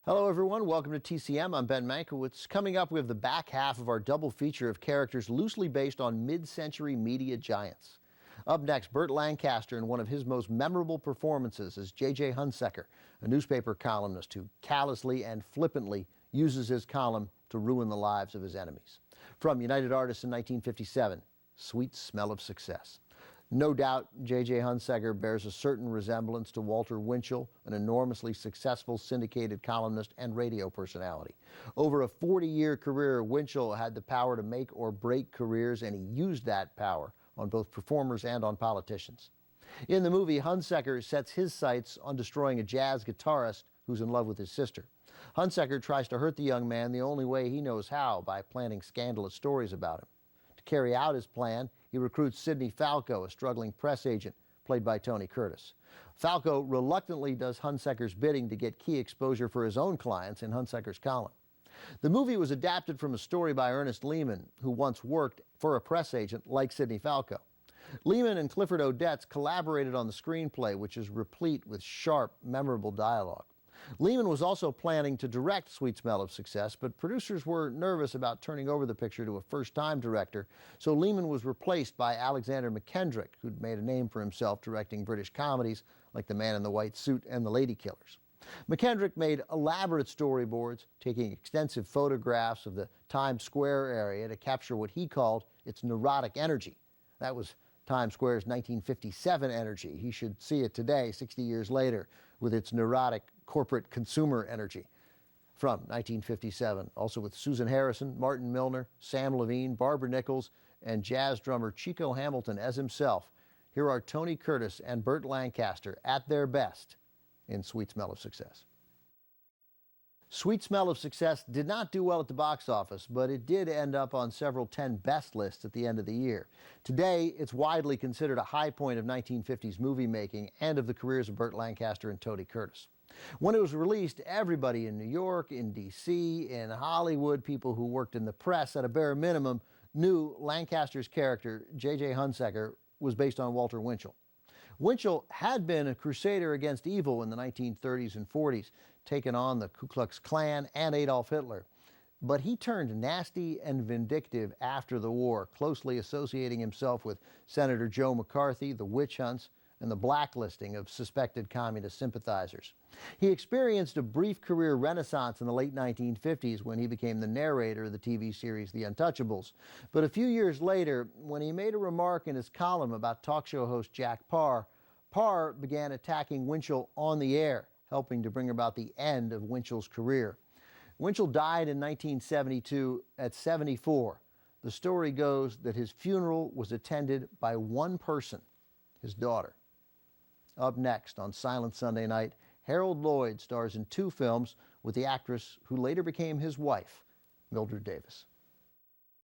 Hello everyone, welcome to TCM. I'm Ben Mankiewicz. Coming up, we have the back half of our double feature of characters loosely based on mid-century media giants. Up next, Burt Lancaster in one of his most memorable performances as J.J. Hunsaker, a newspaper columnist who callously and flippantly uses his column to ruin the lives of his enemies. From United Artists in 1957, Sweet Smell of Success. No doubt, J.J. Hunsaker bears a certain resemblance to Walter Winchell, an enormously successful syndicated columnist and radio personality. Over a 40-year career, Winchell had the power to make or break careers, and he used that power on both performers and on politicians. In the movie, Hunsaker sets his sights on destroying a jazz guitarist who's in love with his sister. Hunsaker tries to hurt the young man the only way he knows how, by planting scandalous stories about him. To carry out his plan, he recruits Sidney Falco, a struggling press agent played by Tony Curtis. Falco reluctantly does Hunsaker's bidding to get key exposure for his own clients in Hunsaker's column. The movie was adapted from a story by Ernest Lehman, who once worked for a press agent like Sidney Falco. Lehman and Clifford Odets collaborated on the screenplay, which is replete with sharp, memorable dialogue. Lehman was also planning to direct Sweet Smell of Success, but producers were nervous about turning over the picture to a first-time director, so Lehman was replaced by Alexander McKendrick, who'd made a name for himself directing British comedies like The Man in the White Suit and The Lady Killers. McKendrick made elaborate storyboards, taking extensive photographs of the Times Square area to capture what he called its neurotic energy. That was Times Square's 1957 energy. He should see it today, 60 years later, with its neurotic corporate consumer energy. From 1957, also with Susan Harrison, Martin Milner, Sam Levine, Barbara Nichols, and jazz drummer Chico Hamilton as himself, here are Tony Curtis and Burt Lancaster at their best in Sweet Smell of Success. Sweet Smell of Success did not do well at the box office, but it did end up on several 10 best lists at the end of the year. Today, it's widely considered a high point of 1950s movie making and of the careers of Burt Lancaster and Tony Curtis. When it was released, everybody in New York, in D.C., in Hollywood, people who worked in the press at a bare minimum, knew Lancaster's character, J.J. Hunsaker, was based on Walter Winchell. Winchell had been a crusader against evil in the 1930s and 40s, taken on the Ku Klux Klan and Adolf Hitler. But he turned nasty and vindictive after the war, closely associating himself with Senator Joe McCarthy, the witch hunts, and the blacklisting of suspected communist sympathizers. He experienced a brief career renaissance in the late 1950s when he became the narrator of the TV series The Untouchables. But a few years later, when he made a remark in his column about talk show host Jack Paar, Paar began attacking Winchell on the air, helping to bring about the end of Winchell's career. Winchell died in 1972 at 74. The story goes that his funeral was attended by one person, his daughter. Up next on Silent Sunday Night, Harold Lloyd stars in 2 films with the actress who later became his wife, Mildred Davis.